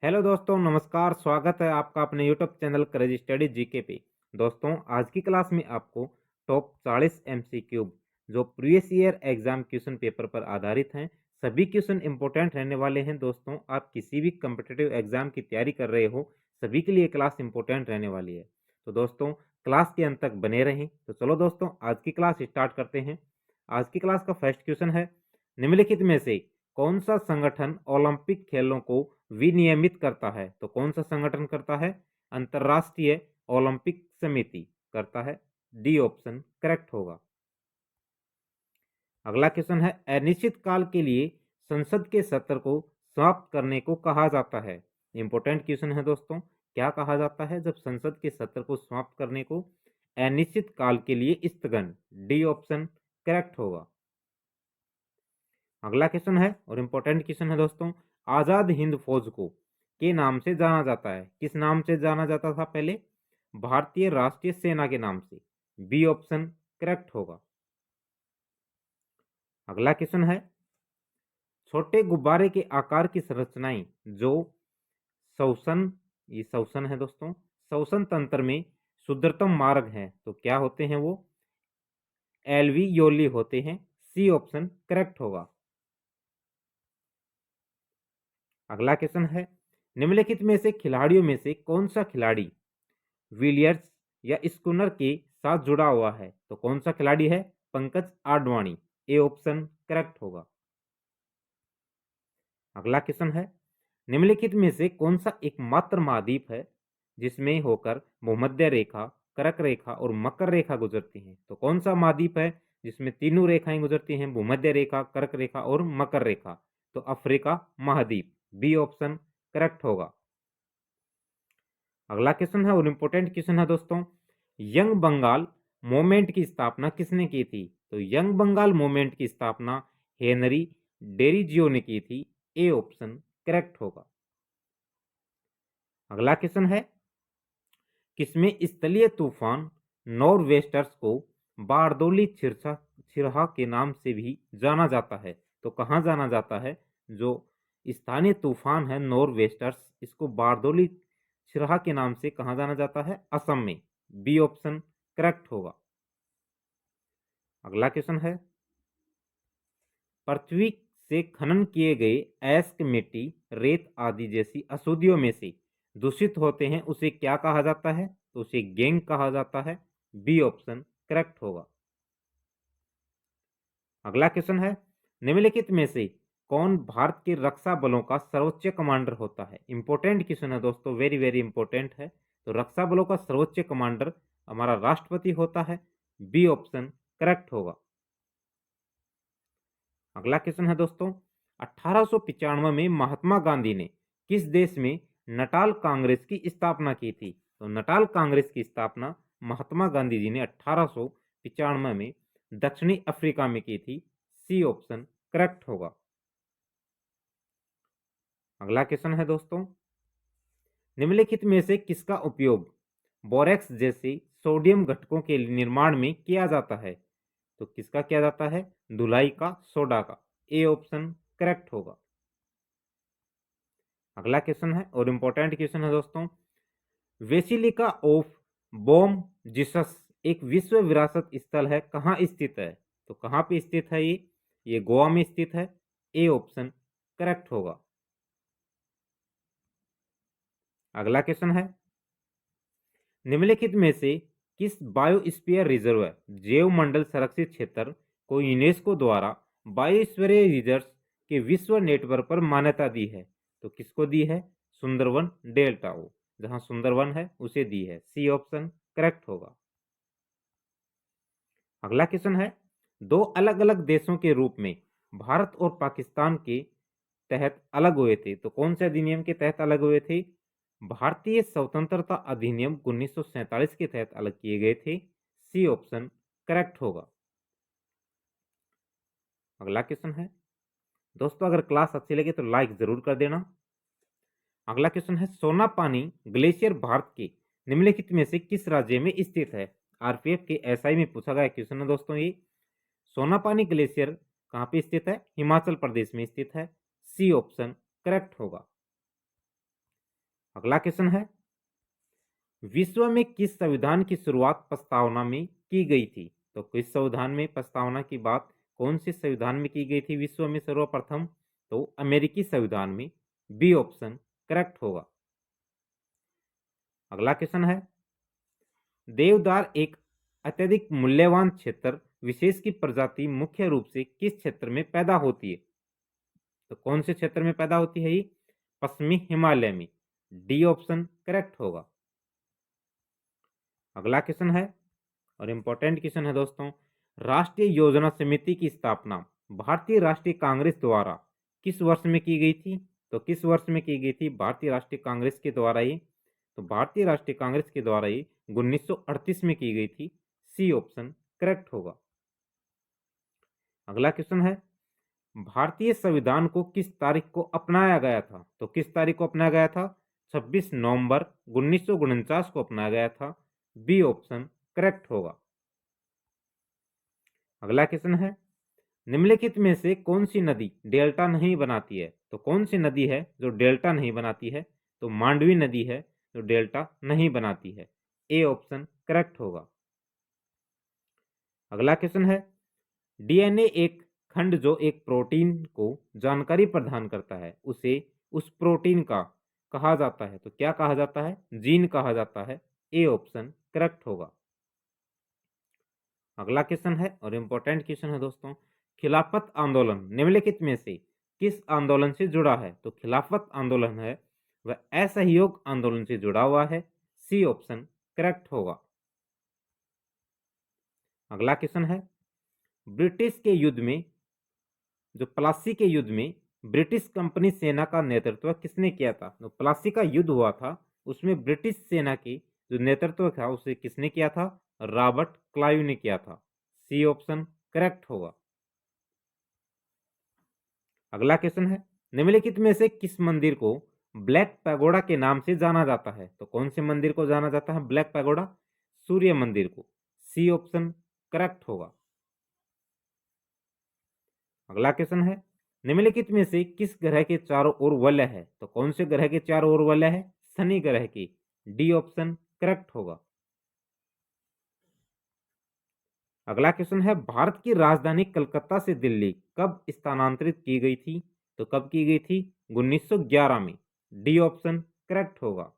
Hello दोस्तों, नमस्कार। स्वागत है आपका अपने YouTube channel crazy study GK पे। दोस्तों, आज की क्लास में आपको टॉप 40 एमसीक्यू जो previous year exam question paper पर आधारित हैं, सभी क्वेश्चन इंपॉर्टेंट रहने वाले हैं। दोस्तों, आप किसी भी कम्पिटिटिव एग्जाम की तैयारी कर रहे हो, सभी के लिए क्लास इंपॉर्टेंट रहने वाली है। तो दोस्तों, क्लास के अंत तक बने रहें। तो चलो दोस्तों, आज की क्लास स्टार्ट करते हैं। आज की क्लास का फर्स्ट क्वेश्चन है, निम्नलिखित में से कौन सा संगठन ओलंपिक खेलों को विनियमित करता है? तो कौन सा संगठन करता है? अंतरराष्ट्रीय ओलंपिक समिति करता है। डी ऑप्शन करेक्ट होगा। अगला क्वेश्चन है, अनिश्चित काल के लिए संसद के सत्र को समाप्त करने को कहा जाता है। इंपॉर्टेंट क्वेश्चन है दोस्तों, क्या कहा जाता है जब संसद के सत्र को समाप्त करने को? अनिश्चित काल के लिए स्थगन। डी ऑप्शन करेक्ट होगा। अगला क्वेश्चन है और इंपॉर्टेंट क्वेश्चन है दोस्तों, आजाद हिंद फौज को के नाम से जाना जाता है। किस नाम से जाना जाता था पहले? भारतीय राष्ट्रीय सेना के नाम से। बी ऑप्शन करेक्ट होगा। अगला क्वेश्चन है, छोटे गुब्बारे के आकार की संरचनाएं जो श्वसन, ये श्वसन है दोस्तों, श्वसन तंत्र में शुद्धतम मार्ग है, तो क्या होते हैं वो? एल्वियोली होते हैं। सी ऑप्शन करेक्ट होगा। अगला क्वेश्चन है, निम्नलिखित में से खिलाड़ियों में से कौन सा खिलाड़ी विलियर्स या स्कूनर के साथ जुड़ा हुआ है? तो कौन सा खिलाड़ी है? Pankaj Advani. A option correct होगा। अगला क्वेश्चन है, निम्नलिखित में से कौन सा एकमात्र महाद्वीप है जिसमें होकर भूमध्य रेखा, कर्क रेखा और मकर रेखा गुजरती है? तो कौन सा महाद्वीप है जिसमें तीनों रेखाएं गुजरती हैं, भूमध्य रेखा, कर्क रेखा और मकर रेखा? तो अफ्रीका महाद्वीप। बी ऑप्शन करेक्ट होगा। अगला क्वेश्चन है और इंपॉर्टेंट क्वेश्चन है दोस्तों, यंग बंगाल मूवमेंट की स्थापना किसने की थी? तो यंग बंगाल मूवमेंट की स्थापना हेनरी डेरिजियो ने की थी। ए ऑप्शन करेक्ट होगा। अगला क्वेश्चन है, किसमें स्थलीय तूफान नॉरवेस्टर्स को बारदोली छिरहा के नाम से भी जाना जाता है? तो कहाँ जाना जाता है? जो स्थानीय तूफान है नॉरवेस्टर्स, इसको बारदोली छिरहा के नाम से कहाँ जाना जाता है? असम में। बी ऑप्शन करेक्ट होगा। अगला क्वेश्चन है, पृथ्वी से खनन किए गए अयस्क मिट्टी, रेत आदि जैसी अशुद्धियों में से दूषित होते हैं, उसे क्या कहा जाता है? तो उसे गैंग कहा जाता है। बी ऑप्शन करेक्ट होगा। अगला क्वेश्चन है, निम्नलिखित में से कौन भारत के रक्षा बलों का सर्वोच्च कमांडर होता है? इंपॉर्टेंट क्वेश्चन है दोस्तों, वेरी वेरी इंपॉर्टेंट है। तो रक्षा बलों का सर्वोच्च कमांडर हमारा राष्ट्रपति होता है। बी ऑप्शन करेक्ट होगा। अगला क्वेश्चन है दोस्तों, 1895 में महात्मा गांधी ने किस देश में नटाल कांग्रेस की स्थापना की थी? तो नटाल कांग्रेस की स्थापना महात्मा गांधी जी ने 1895 में दक्षिणी अफ्रीका में की थी। सी ऑप्शन करेक्ट होगा। अगला क्वेश्चन है दोस्तों, निम्नलिखित में से किसका उपयोग बोरेक्स जैसे सोडियम घटकों के निर्माण में किया जाता है? तो किसका किया जाता है? धुलाई का, सोडा का। ए ऑप्शन करेक्ट होगा। अगला क्वेश्चन है और इंपॉर्टेंट क्वेश्चन है दोस्तों, वेसिलिका ऑफ बोम जीसस एक विश्व विरासत स्थल है, कहाँ स्थित है? तो कहाँ पे स्थित है ये गोवा में स्थित है। ए ऑप्शन करेक्ट होगा। अगला क्वेश्चन है, निम्नलिखित में से किस बायोस्फीयर रिजर्व, जैव मंडल संरक्षित क्षेत्र को यूनेस्को द्वारा बायोस्फीयर रिजर्व के विश्व नेटवर्क पर मान्यता दी है? तो किसको दी है? सुंदरवन डेल्टा को, जहां सुंदरवन है उसे दी है। सी ऑप्शन करेक्ट होगा। अगला क्वेश्चन है, दो अलग अलग देशों के रूप में भारत और पाकिस्तान के तहत अलग हुए थे, तो कौन से अधिनियम के तहत अलग हुए थे? भारतीय स्वतंत्रता अधिनियम 1947 के तहत अलग किए गए थे। सी ऑप्शन करेक्ट होगा। अगला क्वेश्चन है दोस्तों, अगर क्लास अच्छी लगे तो लाइक जरूर कर देना। अगला क्वेश्चन है, सोनापानी ग्लेशियर भारत के निम्नलिखित में से किस राज्य में स्थित है? आरपीएफ के एसआई में पूछा गया क्वेश्चन है दोस्तों ये। सोनापानी ग्लेशियर कहाँ पे स्थित है? हिमाचल प्रदेश में स्थित है। सी ऑप्शन करेक्ट होगा। अगला क्वेश्चन है, विश्व में किस संविधान की शुरुआत प्रस्तावना में की गई थी? तो किस संविधान में प्रस्तावना की बात कौन से संविधान में की गई थी विश्व में सर्वप्रथम? तो अमेरिकी संविधान में। बी ऑप्शन करेक्ट होगा। अगला क्वेश्चन है, देवदार एक अत्यधिक मूल्यवान क्षेत्र विशेष की प्रजाति मुख्य रूप से किस क्षेत्र में पैदा होती है? तो कौन से क्षेत्र में पैदा होती है ये? पश्चिमी हिमालय में। डी ऑप्शन करेक्ट होगा। अगला क्वेश्चन है और इंपॉर्टेंट क्वेश्चन है दोस्तों, राष्ट्रीय योजना समिति की स्थापना भारतीय राष्ट्रीय कांग्रेस द्वारा किस वर्ष में की गई थी? तो किस वर्ष में की गई थी भारतीय राष्ट्रीय कांग्रेस के द्वारा ये? तो भारतीय राष्ट्रीय कांग्रेस के द्वारा ये 1938 में की गई थी। सी ऑप्शन करेक्ट होगा। अगला क्वेश्चन है, भारतीय संविधान को किस तारीख को अपनाया गया था? तो किस तारीख को अपनाया गया था? 26 नवंबर 1949 को अपनाया गया था। बी ऑप्शन करेक्ट होगा। अगला क्वेश्चन है, निम्नलिखित में से कौन सी नदी डेल्टा नहीं बनाती है? तो कौन सी नदी है जो डेल्टा नहीं बनाती है? तो मांडवी नदी है जो डेल्टा नहीं बनाती है। ए ऑप्शन करेक्ट होगा। अगला क्वेश्चन है, डीएनए एक खंड जो एक प्रोटीन को जानकारी प्रदान करता है, उसे उस प्रोटीन का कहा जाता है। तो क्या कहा जाता है? जीन कहा जाता है। ए ऑप्शन करेक्ट होगा। अगला क्वेश्चन है और इंपॉर्टेंट क्वेश्चन है दोस्तों, खिलाफत आंदोलन निम्नलिखित में से किस आंदोलन से जुड़ा है? तो खिलाफत आंदोलन है वह असहयोग आंदोलन से जुड़ा हुआ है। सी ऑप्शन करेक्ट होगा। अगला क्वेश्चन है, ब्रिटिश के युद्ध में जो प्लासी के युद्ध में ब्रिटिश कंपनी सेना का नेतृत्व किसने किया था? तो प्लासी का युद्ध हुआ था, उसमें ब्रिटिश सेना की जो नेतृत्व था उसे किसने किया था? रॉबर्ट क्लाइव ने किया था। सी ऑप्शन करेक्ट होगा। अगला क्वेश्चन है, निम्नलिखित में से किस मंदिर को ब्लैक पैगोडा के नाम से जाना जाता है? तो कौन से मंदिर को जाना जाता है ब्लैक पैगोडा? सूर्य मंदिर को। सी ऑप्शन करेक्ट होगा। अगला क्वेश्चन है, निम्नलिखित में से किस ग्रह के चारों ओर वलय है? तो कौन से ग्रह के चारों ओर वलय है? शनि ग्रह की। डी ऑप्शन करेक्ट होगा। अगला क्वेश्चन है, भारत की राजधानी कलकत्ता से दिल्ली कब स्थानांतरित की गई थी? तो कब की गई थी? 1911 में। डी ऑप्शन करेक्ट होगा।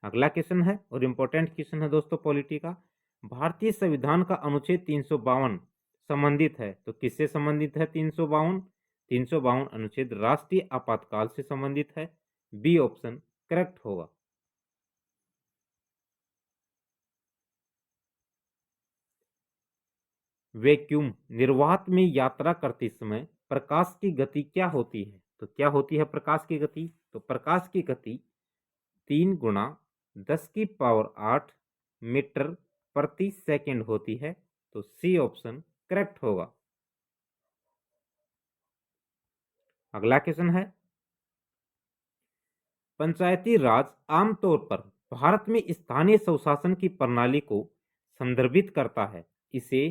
अगला क्वेश्चन है और इंपॉर्टेंट क्वेश्चन है दोस्तों पॉलिटी का, भारतीय संविधान का अनुच्छेद 352 संबंधित है। तो किससे संबंधित है 352? 352 अनुच्छेद राष्ट्रीय आपातकाल से संबंधित है। बी ऑप्शन करेक्ट होगा। वैक्यूम निर्वात में यात्रा करते समय प्रकाश की गति क्या होती है? तो क्या होती है प्रकाश की गति? तो प्रकाश की गति 3 × 10⁸ मीटर प्रति सेकंड होती है। तो सी ऑप्शन करेक्ट होगा। अगला क्वेश्चन है, पंचायती राज आमतौर पर भारत में स्थानीय स्वशासन की प्रणाली को संदर्भित करता है। इसे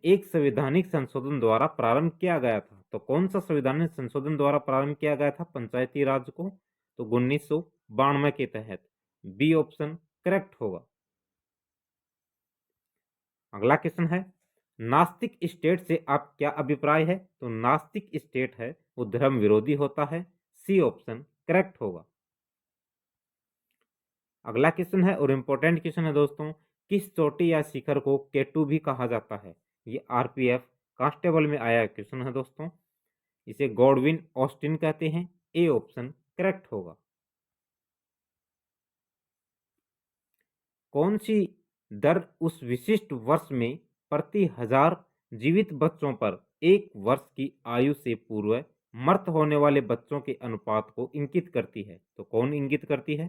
एक संवैधानिक संशोधन द्वारा प्रारंभ किया गया था। तो कौन सा संवैधानिक संशोधन द्वारा प्रारंभ किया गया था पंचायती राज को? तो 1992 के तहत। बी ऑप्शन करेक्ट होगा। अगला क्वेश्चन है, नास्तिक स्टेट से आप क्या अभिप्राय है? तो नास्तिक स्टेट है वो धर्म विरोधी होता है। सी ऑप्शन करेक्ट होगा। अगला क्वेश्चन है और इंपॉर्टेंट क्वेश्चन है दोस्तों, किस चोटी या शिखर को केटू भी कहा जाता है? ये आरपीएफ कांस्टेबल में आया क्वेश्चन है दोस्तों। इसे गॉडविन ऑस्टिन कहते हैं। ए ऑप्शन करेक्ट होगा। कौन सी दर उस विशिष्ट वर्ष में प्रति 1000 जीवित बच्चों पर 1 वर्ष की आयु से पूर्व मृत होने वाले बच्चों के अनुपात को इंगित करती है? तो कौन इंगित करती है?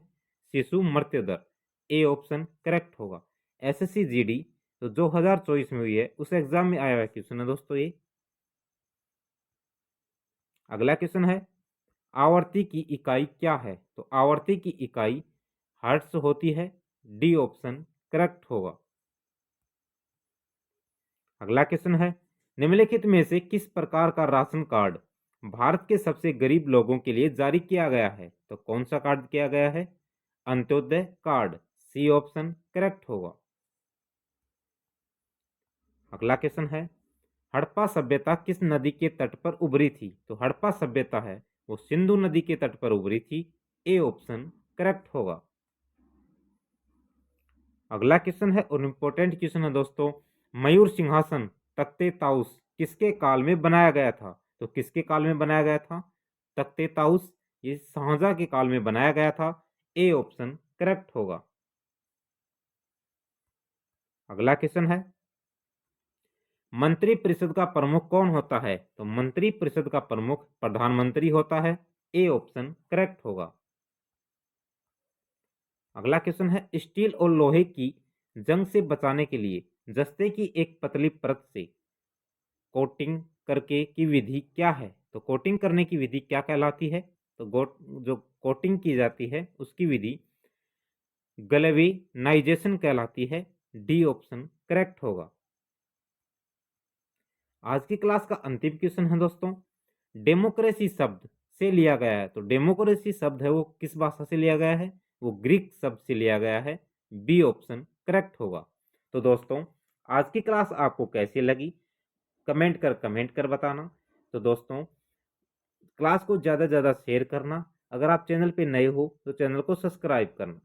शिशु मृत्यु दर। ए ऑप्शन करेक्ट होगा। एसएससी जीडी तो 2024 में हुई है उस एग्जाम में आया हुआ क्वेश्चन है दोस्तों ये। अगला क्वेश्चन है, आवर्ती की इकाई क्या है? तो आवर्ती की इकाई हर्ट्ज होती है। डी ऑप्शन करेक्ट होगा। अगला क्वेश्चन है, निम्नलिखित में से किस प्रकार का राशन कार्ड भारत के सबसे गरीब लोगों के लिए जारी किया गया है? तो कौन सा कार्ड किया गया है? Antyodaya card. C option correct होगा। अगला क्वेश्चन है, हड़प्पा सभ्यता किस नदी के तट पर उभरी थी? तो हड़प्पा सभ्यता है वो सिंधु नदी के तट पर उभरी थी। ए ऑप्शन करेक्ट होगा। अगला क्वेश्चन है और इम्पोर्टेंट क्वेश्चन है दोस्तों, मयूर सिंहासन तख्ते ताउस किसके काल में बनाया गया था? तो किसके काल में बनाया गया था? तख्ते ताउस ये शाहजहां के काल में बनाया गया था। ए ऑप्शन करेक्ट होगा। अगला क्वेश्चन है, मंत्रिपरिषद का प्रमुख कौन होता है? तो मंत्रिपरिषद का प्रमुख प्रधानमंत्री होता है। ए ऑप्शन करेक्ट होगा। अगला क्वेश्चन है, स्टील और लोहे की जंग से बचाने के लिए जस्ते की एक पतली परत से कोटिंग करके की विधि क्या है? तो कोटिंग करने की विधि क्या कहलाती है? तो जो कोटिंग की जाती है उसकी विधि गैल्वेनाइजेशन कहलाती है। डी ऑप्शन करेक्ट होगा। आज की क्लास का अंतिम क्वेश्चन है दोस्तों, डेमोक्रेसी शब्द से लिया गया है। तो डेमोक्रेसी शब्द है वो किस भाषा से लिया गया है? वो ग्रीक शब्द से लिया गया है। बी ऑप्शन करेक्ट होगा। तो दोस्तों आज की क्लास आपको कैसी लगी कमेंट कर बताना। तो दोस्तों क्लास को ज़्यादा से ज़्यादा शेयर करना। अगर आप चैनल पे नए हो तो चैनल को सब्सक्राइब करना।